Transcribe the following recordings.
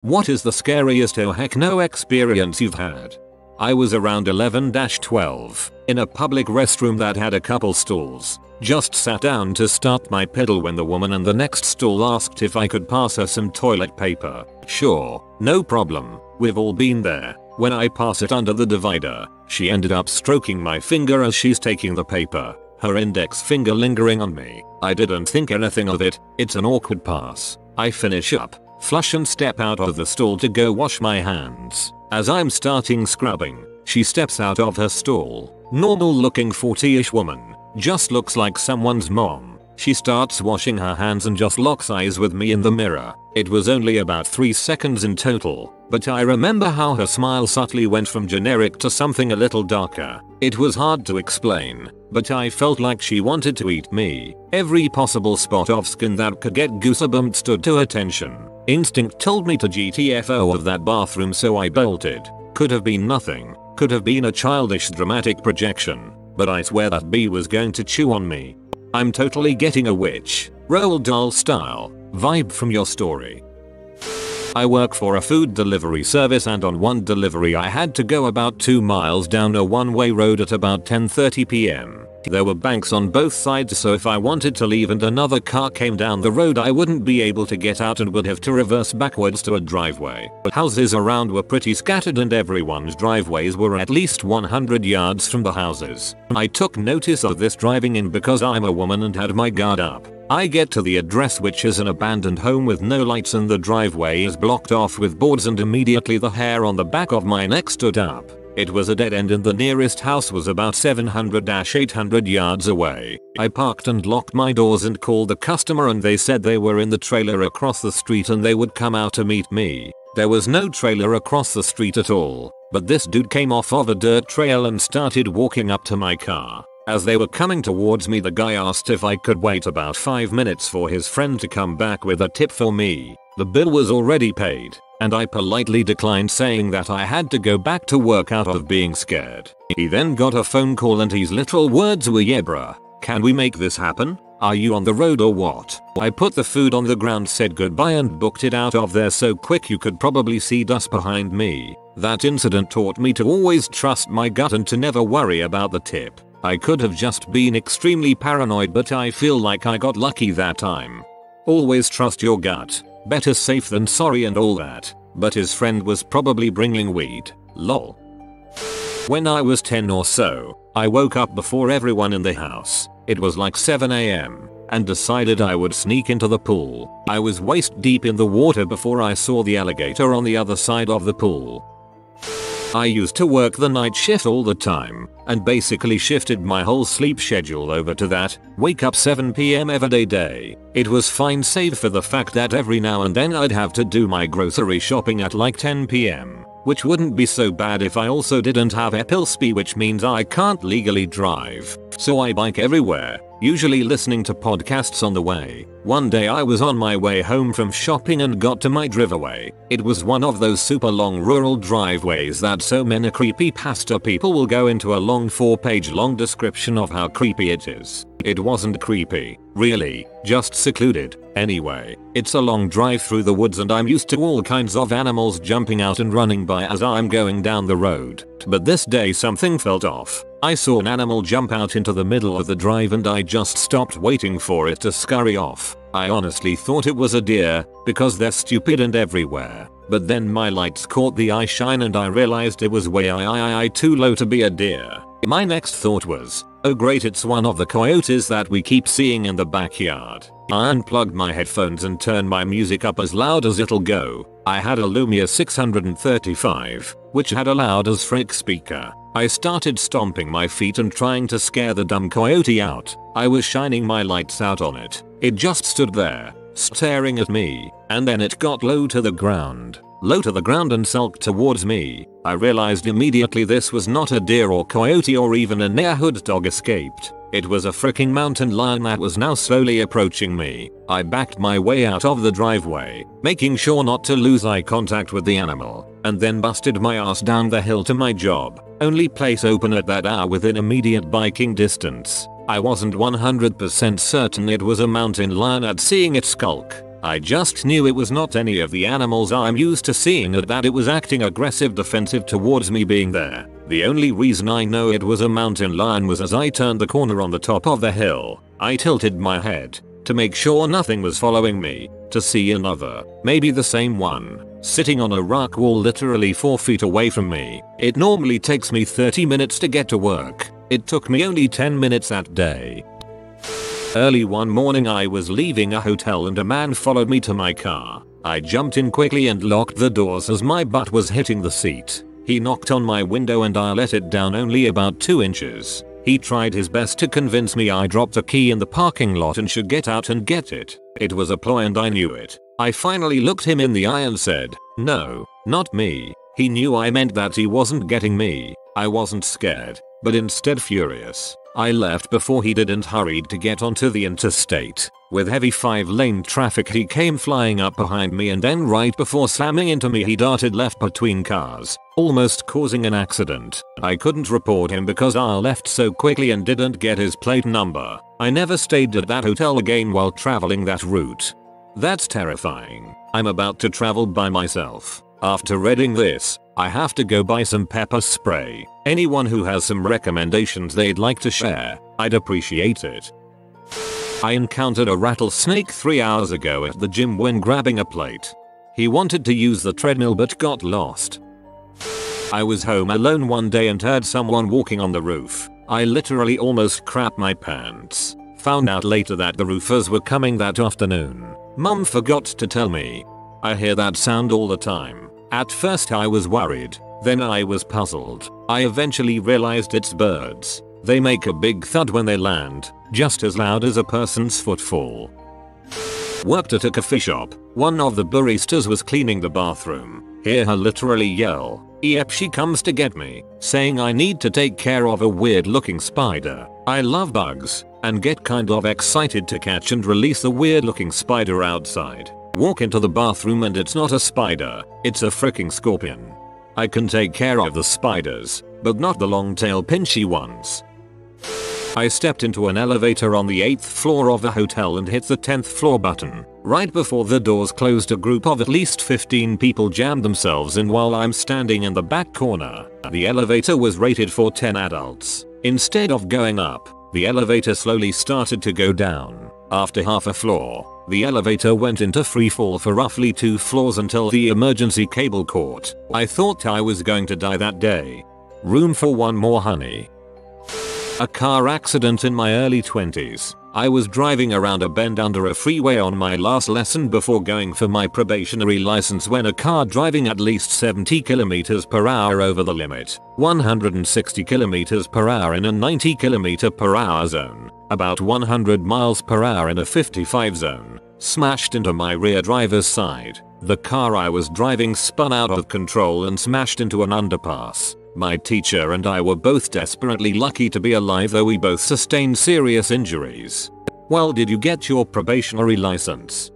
What is the scariest oh heck no experience you've had? I was around 11-12 in a public restroom that had a couple stalls. Just sat down to start my pedal when the woman in the next stall asked if I could pass her some toilet paper. Sure, no problem, we've all been there. When I pass it under the divider, she ended up stroking my finger as she's taking the paper, her index finger lingering on me. I didn't think anything of it, it's an awkward pass. I finish up, flush and step out of the stall to go wash my hands. As I'm starting scrubbing, she steps out of her stall. Normal looking 40-ish woman, just looks like someone's mom. She starts washing her hands and just locks eyes with me in the mirror. It was only about 3 seconds in total, but I remember how her smile subtly went from generic to something a little darker. It was hard to explain, but I felt like she wanted to eat me. Every possible spot of skin that could get goosebumped stood to attention. Instinct told me to GTFO of that bathroom, so I bolted. Could have been nothing, could have been a childish dramatic projection, but I swear that bee was going to chew on me. I'm totally getting a witch, Roald Dahl style, vibe from your story. I work for a food delivery service, and on one delivery I had to go about 2 miles down a one-way road at about 10:30 p.m. There were banks on both sides, so if I wanted to leave and another car came down the road, I wouldn't be able to get out and would have to reverse backwards to a driveway. Houses around were pretty scattered and everyone's driveways were at least 100 yards from the houses. I took notice of this driving in because I'm a woman and had my guard up. I get to the address, which is an abandoned home with no lights, and the driveway is blocked off with boards, and immediately the hair on the back of my neck stood up. It was a dead end and the nearest house was about 700-800 yards away. I parked and locked my doors and called the customer, and they said they were in the trailer across the street and they would come out to meet me. There was no trailer across the street at all, but this dude came off of a dirt trail and started walking up to my car. As they were coming towards me, the guy asked if I could wait about 5 minutes for his friend to come back with a tip for me. The bill was already paid, and I politely declined, saying that I had to go back to work out of being scared. He then got a phone call and his literal words were, "Yeah bruh, can we make this happen? Are you on the road or what?" I put the food on the ground, said goodbye and booked it out of there so quick you could probably see dust behind me. That incident taught me to always trust my gut and to never worry about the tip. I could have just been extremely paranoid, but I feel like I got lucky that time. Always trust your gut. Better safe than sorry and all that. But his friend was probably bringing weed. Lol. When I was 10 or so, I woke up before everyone in the house. It was like 7 a.m. and decided I would sneak into the pool. I was waist deep in the water before I saw the alligator on the other side of the pool. I used to work the night shift all the time, and basically shifted my whole sleep schedule over to that. Wake up 7 p.m. every day. It was fine save for the fact that every now and then I'd have to do my grocery shopping at like 10 p.m. Which wouldn't be so bad if I also didn't have epilepsy, which means I can't legally drive. So I bike everywhere, usually listening to podcasts on the way. One day I was on my way home from shopping and got to my driveway. It was one of those super long rural driveways that so many creepypasta people will go into a long 4-page long description of how creepy it is. It wasn't creepy, really, just secluded. Anyway, it's a long drive through the woods and I'm used to all kinds of animals jumping out and running by as I'm going down the road. But this day something felt off. I saw an animal jump out into the middle of the drive and I just stopped waiting for it to scurry off. I honestly thought it was a deer, because they're stupid and everywhere. But then my lights caught the eye shine and I realized it was way too low to be a deer. My next thought was, oh great, it's one of the coyotes that we keep seeing in the backyard. I unplugged my headphones and turned my music up as loud as it'll go. I had a Lumia 635, which had a loud as frick speaker. I started stomping my feet and trying to scare the dumb coyote out. I was shining my lights out on it. It just stood there, staring at me, and then it got low to the ground and sulked towards me. I realized immediately this was not a deer or coyote or even a neighborhood dog escaped. It was a freaking mountain lion that was now slowly approaching me. I backed my way out of the driveway, making sure not to lose eye contact with the animal, and then busted my ass down the hill to my job. Only place open at that hour within immediate biking distance. I wasn't 100% certain it was a mountain lion at seeing it skulk, I just knew it was not any of the animals I'm used to seeing and that it was acting aggressive defensive towards me being there. The only reason I know it was a mountain lion was as I turned the corner on the top of the hill, I tilted my head to make sure nothing was following me, to see another, maybe the same one, sitting on a rock wall literally 4 feet away from me. It normally takes me 30 minutes to get to work. It took me only 10 minutes that day. Early one morning I was leaving a hotel and a man followed me to my car. I jumped in quickly and locked the doors as my butt was hitting the seat. He knocked on my window and I let it down only about 2 inches. He tried his best to convince me I dropped a key in the parking lot and should get out and get it. It was a ploy and I knew it. I finally looked him in the eye and said, "No, not me." He knew I meant that he wasn't getting me. I wasn't scared, but instead furious. I left before he did and hurried to get onto the interstate. With heavy 5-lane traffic he came flying up behind me and then right before slamming into me he darted left between cars, almost causing an accident. I couldn't report him because I left so quickly and didn't get his plate number. I never stayed at that hotel again while traveling that route. That's terrifying. I'm about to travel by myself. After reading this, I have to go buy some pepper spray. Anyone who has some recommendations they'd like to share, I'd appreciate it. I encountered a rattlesnake 3 hours ago at the gym when grabbing a plate. He wanted to use the treadmill but got lost. I was home alone one day and heard someone walking on the roof. I literally almost crapped my pants. Found out later that the roofers were coming that afternoon. Mum forgot to tell me. I hear that sound all the time. At first I was worried, then I was puzzled. I eventually realized it's birds. They make a big thud when they land, just as loud as a person's footfall. Worked at a coffee shop. One of the baristas was cleaning the bathroom. Hear her literally yell, "Yep, she comes to get me," saying I need to take care of a weird looking spider. I love bugs and get kind of excited to catch and release the weird looking spider outside. Walk into the bathroom and it's not a spider, it's a freaking scorpion. I can take care of the spiders, but not the long tail pinchy ones. I stepped into an elevator on the 8th floor of the hotel and hit the 10th floor button. Right before the doors closed, a group of at least 15 people jammed themselves in while I'm standing in the back corner. The elevator was rated for 10 adults. Instead of going up, the elevator slowly started to go down. After half a floor, the elevator went into free fall for roughly 2 floors until the emergency cable caught. I thought I was going to die that day. Room for one more, honey. A car accident in my early 20s. I was driving around a bend under a freeway on my last lesson before going for my probationary license when a car driving at least 70 km per hour over the limit, 160 km per hour in a 90 km per hour zone, about 100 miles per hour in a 55 zone, smashed into my rear driver's side. The car I was driving spun out of control and smashed into an underpass. My teacher and I were both desperately lucky to be alive, though we both sustained serious injuries. Well, did you get your probationary license?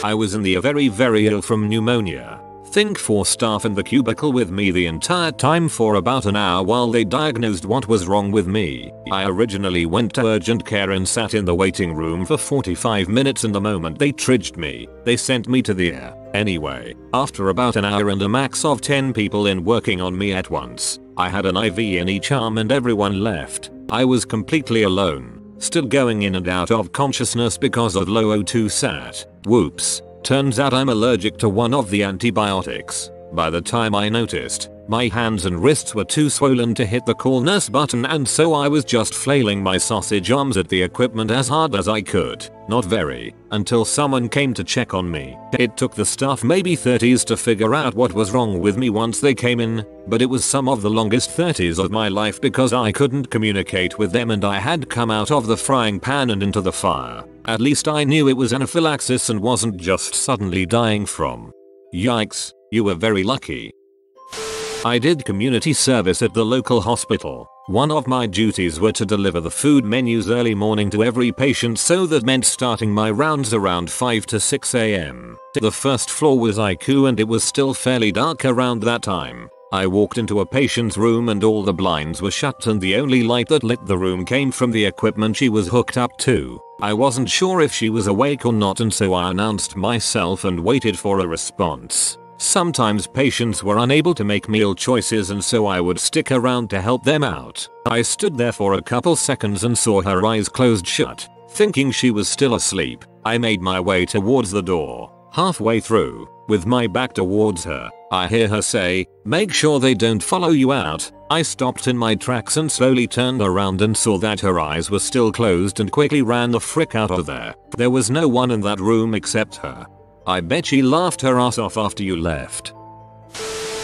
I was in the very ill from pneumonia. Think 4 staff in the cubicle with me the entire time for about an hour while they diagnosed what was wrong with me. I originally went to urgent care and sat in the waiting room for 45 minutes, and the moment they triaged me, they sent me to the ER. Anyway, after about an hour and a max of 10 people in working on me at once, I had an IV in each arm and everyone left. I was completely alone, still going in and out of consciousness because of low O2 sat. Whoops. Turns out I'm allergic to one of the antibiotics. By the time I noticed, my hands and wrists were too swollen to hit the call nurse button, and so I was just flailing my sausage arms at the equipment as hard as I could. Not very, until someone came to check on me. It took the staff maybe 30s to figure out what was wrong with me once they came in, but it was some of the longest 30s of my life because I couldn't communicate with them and I had come out of the frying pan and into the fire. At least I knew it was anaphylaxis and wasn't just suddenly dying from. Yikes, you were very lucky. I did community service at the local hospital. One of my duties were to deliver the food menus early morning to every patient, so that meant starting my rounds around 5 to 6 am. The first floor was ICU and it was still fairly dark around that time. I walked into a patient's room and all the blinds were shut and the only light that lit the room came from the equipment she was hooked up to. I wasn't sure if she was awake or not, and so I announced myself and waited for a response. Sometimes patients were unable to make meal choices, and so I would stick around to help them out. I stood there for a couple seconds and saw her eyes closed shut. Thinking she was still asleep, I made my way towards the door. Halfway through, with my back towards her, I hear her say, "Make sure they don't follow you out." I stopped in my tracks and slowly turned around and saw that her eyes were still closed and quickly ran the frick out of there. There was no one in that room except her. I bet she laughed her ass off after you left.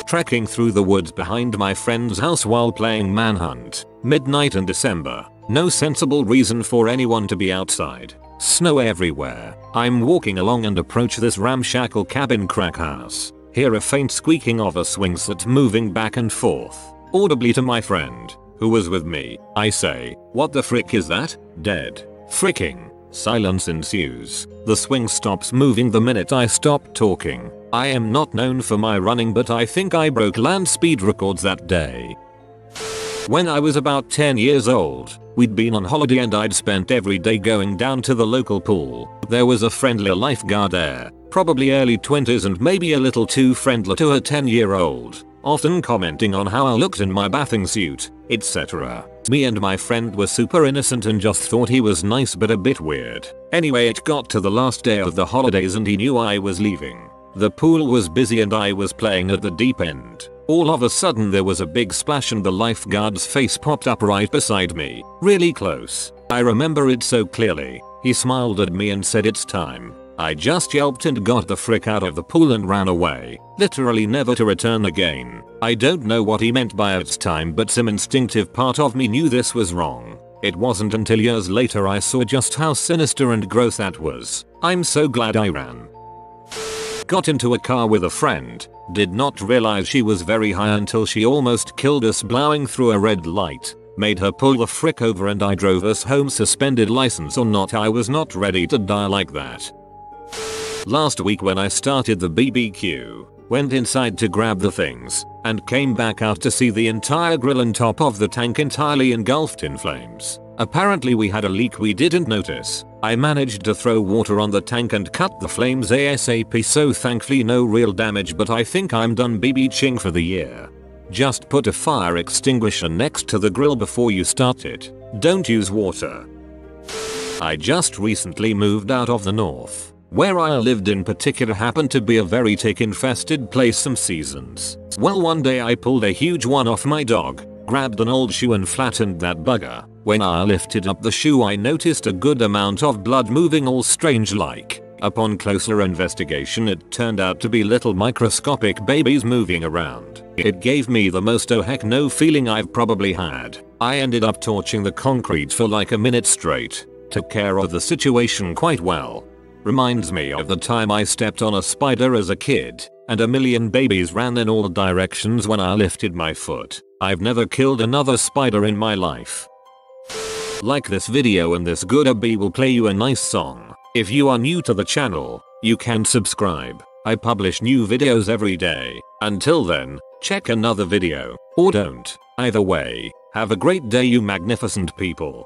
Trekking through the woods behind my friend's house while playing Manhunt. Midnight in December. No sensible reason for anyone to be outside. Snow everywhere. I'm walking along and approach this ramshackle cabin crack house. Hear a faint squeaking of a swing set moving back and forth. Audibly to my friend, who was with me, I say, "What the frick is that? Dead." Fricking. Silence ensues. The swing stops moving the minute I stop talking. I am not known for my running, but I think I broke land speed records that day. When I was about 10 years old, we'd been on holiday and I'd spent every day going down to the local pool. There was a friendly lifeguard there, probably early 20s and maybe a little too friendly to a 10-year-old, often commenting on how I looked in my bathing suit, etc. Me and my friend were super innocent and just thought he was nice but a bit weird. Anyway, it got to the last day of the holidays and he knew I was leaving. The pool was busy and I was playing at the deep end. All of a sudden there was a big splash and the lifeguard's face popped up right beside me, really close. I remember it so clearly. He smiled at me and said, "It's time." I just yelped and got the frick out of the pool and ran away, literally never to return again. I don't know what he meant by "it's time," but some instinctive part of me knew this was wrong. It wasn't until years later I saw just how sinister and gross that was. I'm so glad I ran. Got into a car with a friend. Did not realize she was very high until she almost killed us blowing through a red light. Made her pull the frick over and I drove us home, suspended license or not. I was not ready to die like that. Last week when I started the BBQ, went inside to grab the things, and came back out to see the entire grill and top of the tank entirely engulfed in flames. Apparently we had a leak we didn't notice. I managed to throw water on the tank and cut the flames ASAP, so thankfully no real damage, but I think I'm done BBQing for the year. Just put a fire extinguisher next to the grill before you start it. Don't use water. I just recently moved out of the north. Where I lived in particular happened to be a very tick infested place some seasons. Well, one day I pulled a huge one off my dog, grabbed an old shoe and flattened that bugger. When I lifted up the shoe I noticed a good amount of blood moving all strange like. Upon closer investigation it turned out to be little microscopic babies moving around. It gave me the most oh heck no feeling I've probably had. I ended up torching the concrete for like a minute straight. Took care of the situation quite well. Reminds me of the time I stepped on a spider as a kid, and a million babies ran in all directions when I lifted my foot. I've never killed another spider in my life. Like this video and this good bee will play you a nice song. If you are new to the channel, you can subscribe. I publish new videos every day. Until then, check another video, or don't. Either way, have a great day you magnificent people.